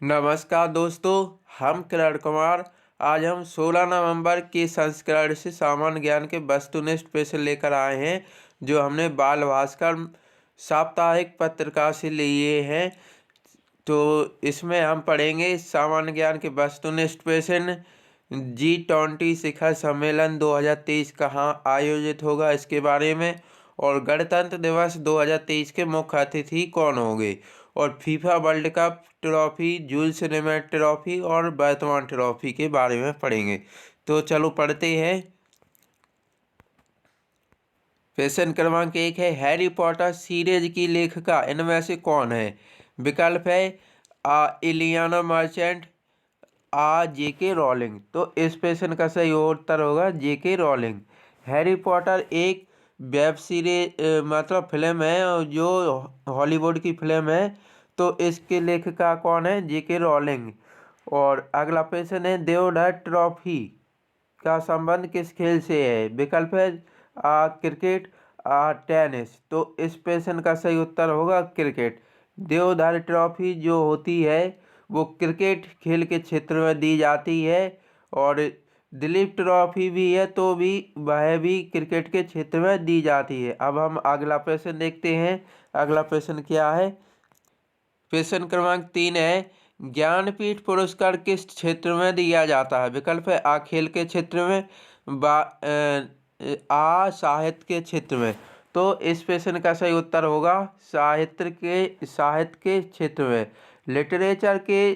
नमस्कार दोस्तों, हम किरण कुमार। आज हम 16 नवंबर के संस्करण से सामान्य ज्ञान के वस्तुनिष्ठ प्रश्न लेकर आए हैं, जो हमने बाल भास्कर साप्ताहिक पत्रिका से लिए हैं। तो इसमें हम पढ़ेंगे सामान्य ज्ञान के वस्तुनिष्ठ प्रश्न। G20 शिखर सम्मेलन 2023 कहाँ आयोजित होगा, इसके बारे में, और गणतंत्र दिवस 2023 के मुख्य अतिथि कौन होंगे, और FIFA World Cup trophy, Jules Rimet trophy और वर्तमान ट्रॉफी के बारे में पढ़ेंगे। तो चलो पढ़ते हैं। प्रश्न क्रमांक 1 है, हैरी पॉटर सीरीज की लेखिका इनमें से कौन है? विकल्प है इलियाना मर्चेंट, जेके रॉलिंग। तो इस प्रश्न का सही उत्तर होगा जेके रॉलिंग। हैरी पॉटर एक वेब सीरीज मतलब फिल्म है, जो हॉलीवुड की फिल्म है। तो इसके लेखिका कौन है? जेके रॉलिंग। और अगला प्रश्न है, देवधर ट्रॉफी का संबंध किस खेल से है? विकल्प है क्रिकेट, टेनिस। तो इस प्रश्न का सही उत्तर होगा क्रिकेट। देवधर ट्रॉफी जो होती है वो क्रिकेट खेल के क्षेत्र में दी जाती है, और दिलीप ट्रॉफी भी है तो भी वह भी क्रिकेट के क्षेत्र में दी जाती है। अब हम अगला प्रश्न देखते हैं। अगला प्रश्न क्या है? प्रश्न क्रमांक 3 है, ज्ञानपीठ पुरस्कार किस क्षेत्र में दिया जाता है? विकल्प है खेल के क्षेत्र में, साहित्य के क्षेत्र में। तो इस प्रश्न का सही उत्तर होगा साहित्य के क्षेत्र में। लिटरेचर के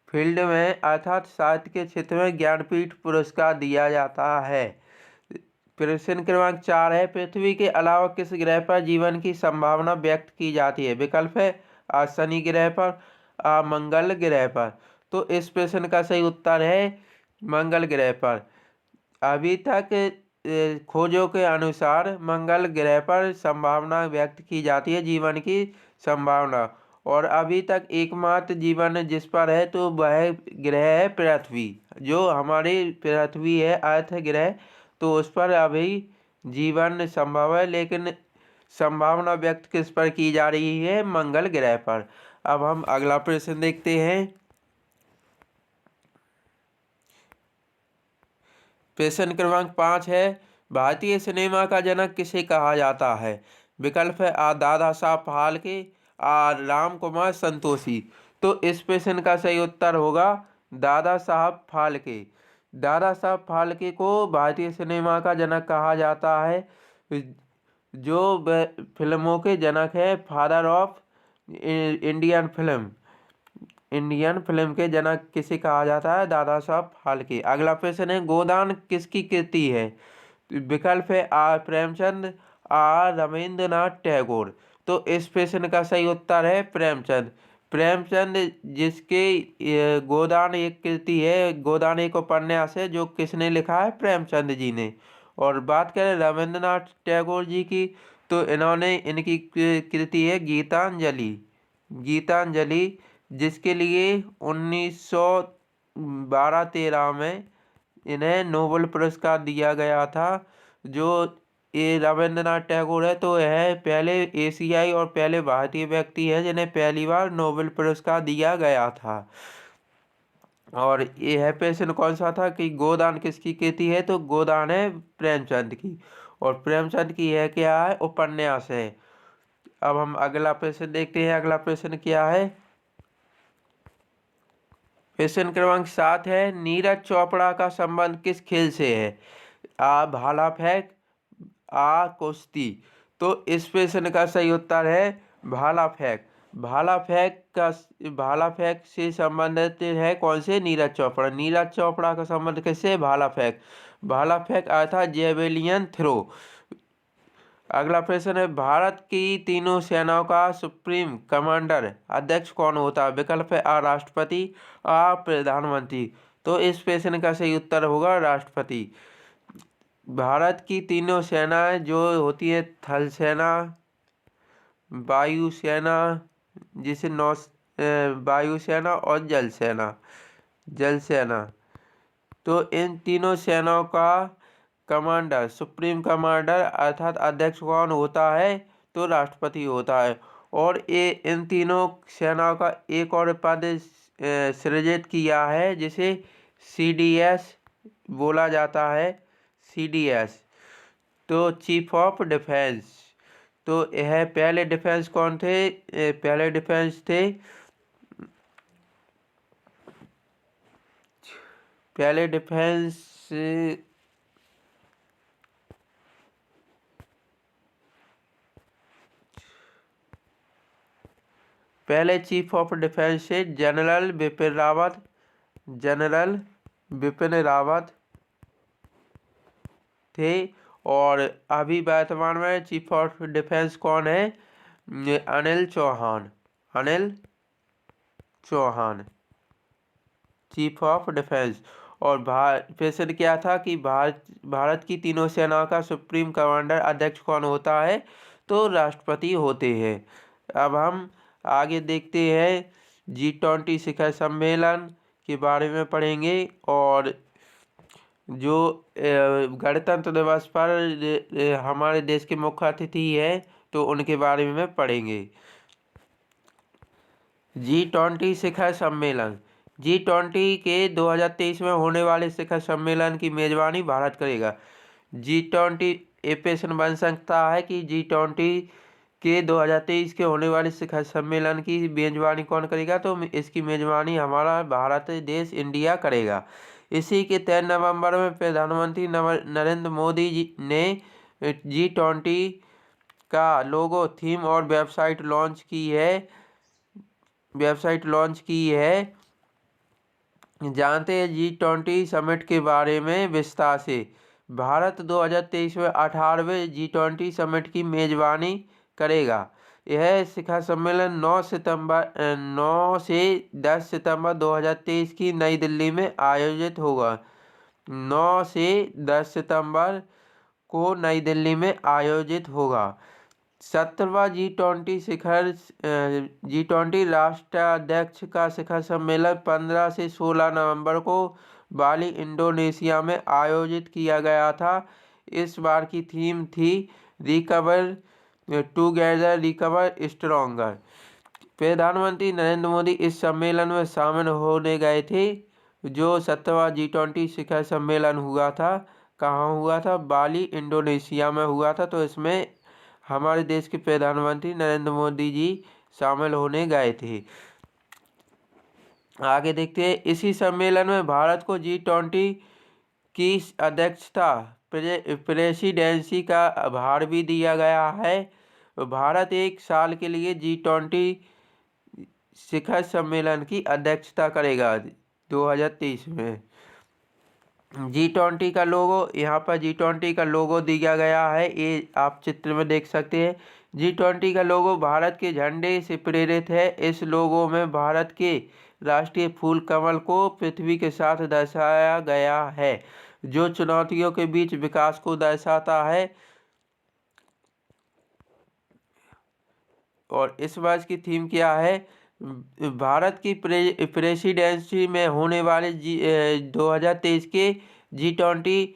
फील्ड में अर्थात साहित्य के क्षेत्र में ज्ञानपीठ पुरस्कार दिया जाता है। प्रश्न क्रमांक 4 है, पृथ्वी के अलावा किस ग्रह पर जीवन की संभावना व्यक्त की जाती है? विकल्प है शनि ग्रह पर, मंगल ग्रह पर। तो इस प्रश्न का सही उत्तर है मंगल ग्रह पर। अभी तक खोजों के अनुसार मंगल ग्रह पर संभावना व्यक्त की जाती है, जीवन की संभावना। और अभी तक एकमात्र जीवन जिस पर है तो वह ग्रह है पृथ्वी, जो हमारी पृथ्वी है अर्थ ग्रह। तो उस पर अभी जीवन संभव है, लेकिन संभावना व्यक्त किस पर की जा रही है? मंगल ग्रह पर। अब हम अगला प्रश्न देखते हैं। प्रश्न क्रमांक 5 है, भारतीय सिनेमा का जनक किसे कहा जाता है? विकल्प है दादा साहब फाल्के, राम कुमार संतोषी। तो इस प्रश्न का सही उत्तर होगा दादा साहब फाल्के। दादा साहब फाल्के को भारतीय सिनेमा का जनक कहा जाता है, जो फिल्मों के जनक है, father of Indian film. Indian film के जनक किसे कहा जाता है? दादा साहब फाल्के। अगला प्रश्न है, गोदान किसकी कृति है? विकल्प है प्रेमचंद, रविंद्रनाथ टैगोर। तो इस प्रश्न का सही उत्तर है प्रेमचंद। प्रेमचंद जिसके गोदान एक कृति है, गोदान एक उपन्यास है, जो किसने लिखा है? प्रेमचंद जी ने। और बात करें रविंद्रनाथ टैगोर जी की, तो इनकी कृति है गीतांजलि। गीतांजलि, जिसके लिए 1912-13 में इन्हें नोबेल पुरस्कार दिया गया था। जो ये रविंद्रनाथ टैगोर है तो यह पहले एशियाई और पहले भारतीय व्यक्ति है जिन्हें पहली बार नोबेल पुरस्कार दिया गया था। और यह प्रश्न कौन सा था कि गोदान किसकी कृति है? तो गोदान है प्रेमचंद की। और प्रेमचंद की यह क्या है? उपन्यास है। अब हम अगला प्रश्न देखते हैं। अगला प्रश्न क्या है? प्रश्न क्रमांक 7 है, नीरज चोपड़ा का संबंध किस खेल से है? भाला फेंक, कुश्ती। तो इस प्रश्न का सही उत्तर है भाला फेंक। भाला फेंक से संबंधित है कौन से? नीरज चोपड़ा। नीरज चोपड़ा का संबंध किससे? भाला फेंक। भाला फेंक अर्थात जेवेलियन थ्रो। अगला प्रश्न है, भारत की तीनों सेनाओं का सुप्रीम कमांडर अध्यक्ष कौन होता है? विकल्प है राष्ट्रपति, प्रधानमंत्री। तो इस प्रश्न का सही उत्तर होगा राष्ट्रपति। भारत की तीनों सेनाएं जो होती है, थल सेना, वायुसेना, जिसे वायुसेना और जल सेना। तो इन तीनों सेनाओं का कमांडर, सुप्रीम कमांडर अर्थात अध्यक्ष कौन होता है? तो राष्ट्रपति होता है। और ये इन तीनों सेनाओं का एक और पद सृजित किया है, जिसे CDS बोला जाता है, CDS। तो चीफ ऑफ डिफेंस, तो यह पहले डिफेंस कौन थे? पहले डिफेंस थे, पहले डिफेंस पहले चीफ ऑफ डिफेंस से जनरल बिपिन रावत, जनरल बिपिन रावत थे। और अभी वर्तमान में चीफ ऑफ डिफेंस कौन है? Anil Chauhan, Anil Chauhan chief of defence. और क्वेश्चन क्या था कि भारत की तीनों सेनाओं का सुप्रीम कमांडर अध्यक्ष कौन होता है? तो राष्ट्रपति होते हैं। अब हम आगे देखते हैं, G20 शिखर सम्मेलन के बारे में पढ़ेंगे, और जो गणतंत्र दिवस पर हमारे देश के मुख्य अतिथि है, तो उनके बारे में पढ़ेंगे। G20 शिखर सम्मेलन, G20 के 2023 में होने वाले शिखर सम्मेलन की मेजबानी भारत करेगा। G20 ये प्रश्न बन सकता है कि G20 के 2023 के होने वाले शिखर सम्मेलन की मेजबानी कौन करेगा? तो इसकी मेजबानी हमारा भारत देश, इंडिया करेगा। इसी के 3 नवंबर में प्रधानमंत्री नरेंद्र मोदी जी ने G20 का लोगो, थीम और वेबसाइट लॉन्च की है। जानते हैं G20 समिट के बारे में विस्तार से। भारत 2023 में 18वें G20 समिट की मेजबानी करेगा। यह शिखर सम्मेलन 9 से 10 सितंबर 2023 की नई दिल्ली में आयोजित होगा। 9 से 10 सितंबर को नई दिल्ली में आयोजित होगा। 17वां G20 राष्ट्राध्यक्ष का शिखर सम्मेलन 15 से 16 नवंबर को बाली, इंडोनेशिया में आयोजित किया गया था। इस बार की थीम थी रिकवर टुगेदर, रिकवर स्ट्रॉन्गर। प्रधानमंत्री नरेंद्र मोदी इस सम्मेलन में शामिल होने गए थे। जो 17वां G20 शिखर सम्मेलन हुआ था, कहाँ हुआ था? बाली, इंडोनेशिया में हुआ था। तो इसमें हमारे देश के प्रधानमंत्री नरेंद्र मोदी जी शामिल होने गए थे। आगे देखते हैं, इसी सम्मेलन में भारत को G20 की अध्यक्षता, प्रेसिडेंसी का भार भी दिया गया है। भारत 1 साल के लिए G20 शिखर सम्मेलन की अध्यक्षता करेगा 2023 में। G20 का लोगो, यहाँ पर G20 का लोगो दिया गया है, ये आप चित्र में देख सकते हैं। G20 का लोगो भारत के झंडे से प्रेरित है। इस लोगो में भारत के राष्ट्रीय फूल कमल को पृथ्वी के साथ दर्शाया गया है, जो चुनौतियों के बीच विकास को दर्शाता है। और इस वर्ष की थीम क्या है? भारत की प्रेसिडेंसी में होने वाले 2023 के G20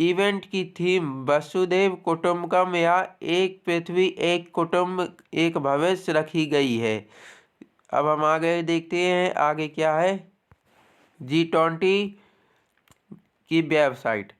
इवेंट की थीम वसुधैव कुटुंबकम या एक पृथ्वी एक कुटुंब एक भविष्य रखी गई है। अब हम आगे देखते हैं, आगे क्या है? G20 की वेबसाइट,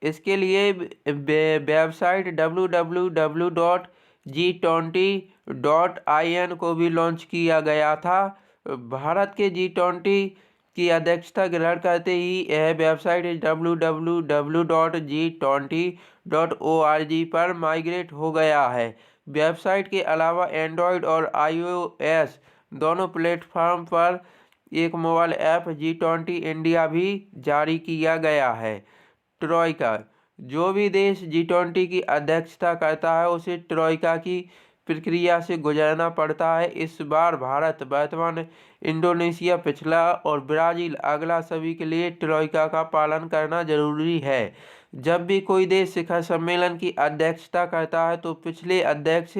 इसके लिए वेबसाइट www.g20.in को भी लॉन्च किया गया था। भारत के G20 की अध्यक्षता ग्रहण करते ही यह वेबसाइट www.g20.org पर माइग्रेट हो गया है। वेबसाइट के अलावा एंड्रॉयड और iOS दोनों प्लेटफॉर्म पर एक मोबाइल ऐप G20 इंडिया भी जारी किया गया है। ट्रोइका, जो भी देश G20 की अध्यक्षता करता है उसे ट्रोइका की प्रक्रिया से गुजरना पड़ता है। इस बार भारत वर्तमान, इंडोनेशिया पिछला और ब्राज़ील अगला, सभी के लिए ट्रोइका का पालन करना जरूरी है। जब भी कोई देश शिखर सम्मेलन की अध्यक्षता करता है तो पिछले अध्यक्ष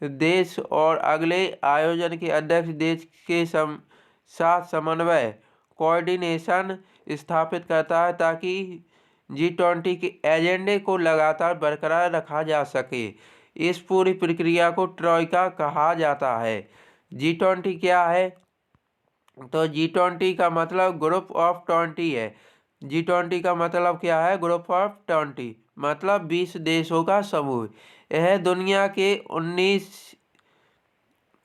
देश और अगले आयोजन के अध्यक्ष देश के साथ समन्वय, कोऑर्डिनेशन स्थापित करता है, ताकि G20 के एजेंडे को लगातार बरकरार रखा जा सके। इस पूरी प्रक्रिया को ट्रोइका कहा जाता है। G20 क्या है? तो G20 का मतलब ग्रुप ऑफ 20 है। G20 का मतलब क्या है? ग्रुप ऑफ 20 मतलब 20 देशों का समूह। यह दुनिया के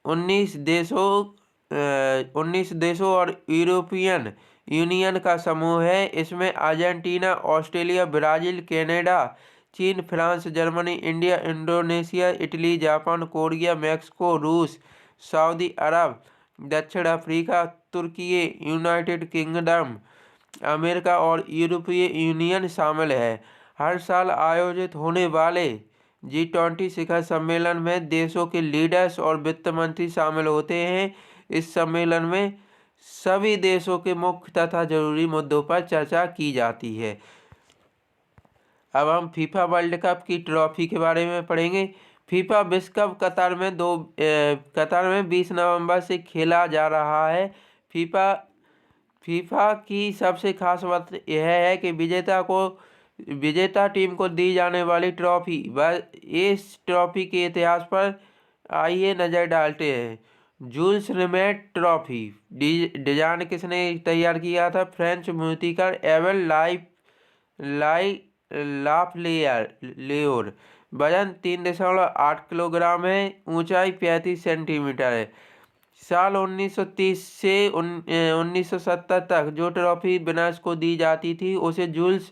19 देशों और यूरोपियन यूनियन का समूह है। इसमें अर्जेंटीना, ऑस्ट्रेलिया, ब्राज़ील, कनाडा, चीन, France, Germany, India, Indonesia, Italy, Japan, Korea, Mexico, रूस, सऊदी अरब, दक्षिण अफ्रीका, तुर्की, यूनाइटेड किंगडम, अमेरिका और यूरोपीय यूनियन शामिल है। हर साल आयोजित होने वाले G20 शिखर सम्मेलन में देशों के लीडर्स और वित्त मंत्री शामिल होते हैं। इस सम्मेलन में सभी देशों के मुख्य तथा जरूरी मुद्दों पर चर्चा की जाती है। अब हम फीफा वर्ल्ड कप की ट्रॉफी के बारे में पढ़ेंगे। फीफा विश्व कप कतर में 20 नवंबर से खेला जा रहा है। फीफा की सबसे खास बात यह है कि विजेता टीम को दी जाने वाली ट्रॉफी। इस ट्रॉफी के इतिहास पर आइए नज़र डालते हैं। जूल्स रिमेट ट्रॉफी डिजाइन किसने तैयार किया था? फ्रेंच मूर्तिकार एबल लाफ्लेयर। वजन 3.8 किलोग्राम है। ऊंचाई 35 सेंटीमीटर है। साल 1930 से 1970 तक जो ट्रॉफी विनर्स को दी जाती थी उसे जूल्स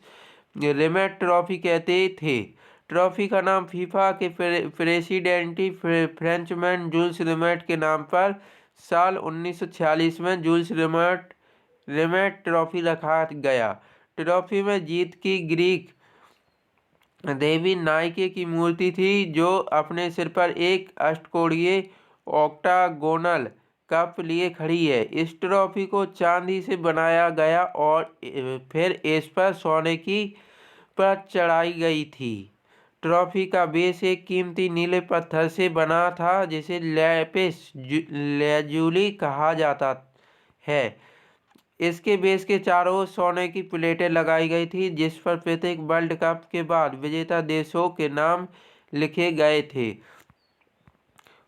रिमेट ट्रॉफी कहते थे। ट्रॉफी का नाम फीफा के प्रेसिडेंटी फ्रेंचमैन जूल्स रिमेट के नाम पर साल 1946 में जूल्स रिमेट ट्रॉफी रखा गया। ट्रॉफी में जीत की ग्रीक देवी नाइके की मूर्ति थी, जो अपने सिर पर एक अष्टकोणीय ऑक्टागोनल कप लिए खड़ी है। इस ट्रॉफी को चांदी से बनाया गया और फिर इस पर सोने की परत चढ़ाई गई थी। ट्रॉफी का बेस एक कीमती नीले पत्थर से बना था जिसे लैपिस लेजुली कहा जाता है। इसके बेस के चारों ओर सोने की प्लेटें लगाई गई थी, जिस पर प्रत्येक वर्ल्ड कप के बाद विजेता देशों के नाम लिखे गए थे।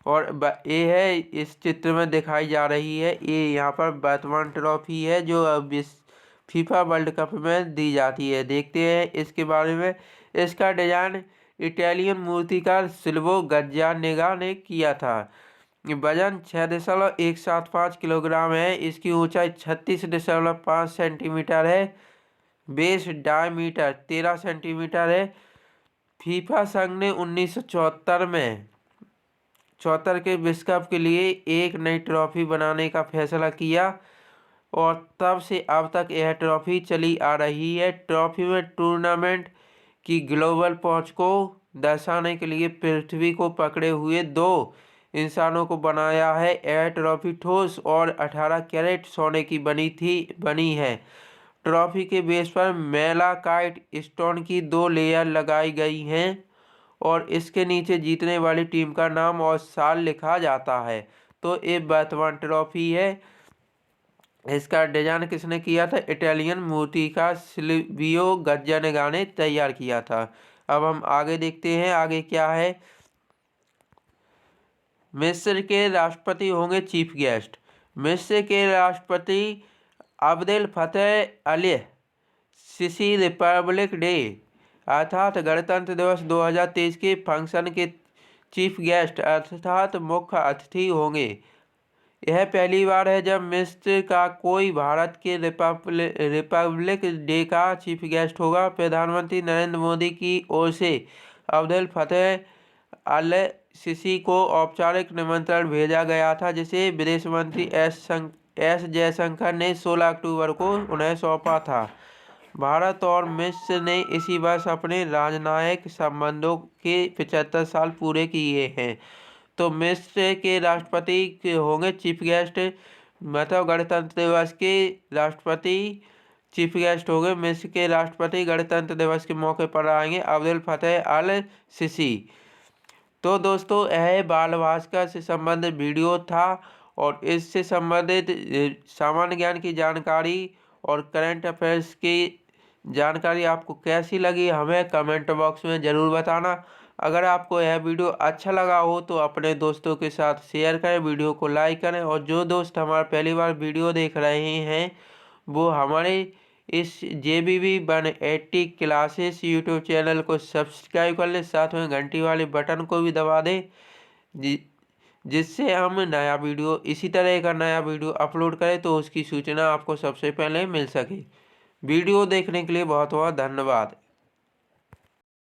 और ये है इस चित्र में दिखाई जा रही है। ये यहाँ पर वर्तमान ट्रॉफी है जो अब इस फीफा वर्ल्ड कप में दी जाती है। देखते हैं इसके बारे में। इसका डिजाइन इटालियन मूर्तिकार सिल्वो गज्जानेगा ने किया था। वजन 6.175 किलोग्राम है। इसकी ऊंचाई 36.5 सेंटीमीटर है। बेस डायमीटर 13 सेंटीमीटर है। फीफा संघ ने 1974 के विश्व कप के लिए एक नई ट्रॉफी बनाने का फैसला किया और तब से अब तक यह ट्रॉफी चली आ रही है। ट्रॉफी में टूर्नामेंट की ग्लोबल पहुंच को दर्शाने के लिए पृथ्वी को पकड़े हुए 2 इंसानों को बनाया है। यह ट्रॉफी ठोस और 18 कैरेट सोने की बनी है। ट्रॉफी के बेस पर मेलाकाइट स्टोन की 2 लेयर लगाई गई हैं और इसके नीचे जीतने वाली टीम का नाम और साल लिखा जाता है। तो ये वर्तमान ट्रॉफी है। इसका डिजाइन किसने किया था? इटालियन मूर्तिकार सिल्वियो गज्जानेगा ने तैयार किया था। अब हम आगे देखते हैं आगे क्या है। मिस्र के राष्ट्रपति होंगे चीफ गेस्ट। मिस्र के राष्ट्रपति Abdel Fattah al Sisi Republic Day अर्थात गणतंत्र दिवस 2023 के फंक्शन के चीफ गेस्ट अर्थात मुख्य अतिथि होंगे। यह पहली बार है जब मिस्र का कोई भारत के रिपब्लिक डे का चीफ गेस्ट होगा। प्रधानमंत्री नरेंद्र मोदी की ओर से अब्देल फतेह अल सिसी को औपचारिक निमंत्रण भेजा गया था, जिसे विदेश मंत्री एस जयशंकर ने 16 अक्टूबर को उन्हें सौंपा था। भारत और मिस्र ने इसी वर्ष अपने राजनयिक संबंधों के 75 साल पूरे किए हैं। तो मिस्र के राष्ट्रपति होंगे चीफ गेस्ट, मतलब गणतंत्र दिवस के राष्ट्रपति चीफ गेस्ट होंगे। मिस्र के राष्ट्रपति गणतंत्र दिवस के मौके पर आएंगे अब्देल फतेह अल सिसी। तो दोस्तों यह बाल भास्कर से संबंधित वीडियो था और इससे संबंधित सामान्य ज्ञान की जानकारी और करंट अफेयर्स की जानकारी आपको कैसी लगी हमें कमेंट बॉक्स में ज़रूर बताना। अगर आपको यह वीडियो अच्छा लगा हो तो अपने दोस्तों के साथ शेयर करें, वीडियो को लाइक करें। और जो दोस्त हमारा पहली बार वीडियो देख रहे हैं वो हमारे इस JBB 180 क्लासेस यूट्यूब चैनल को सब्सक्राइब कर ले, साथ में घंटी वाले बटन को भी दबा दें जिससे हम नया वीडियो इसी तरह का नया वीडियो अपलोड करें तो उसकी सूचना आपको सबसे पहले मिल सके। वीडियो देखने के लिए बहुत बहुत धन्यवाद।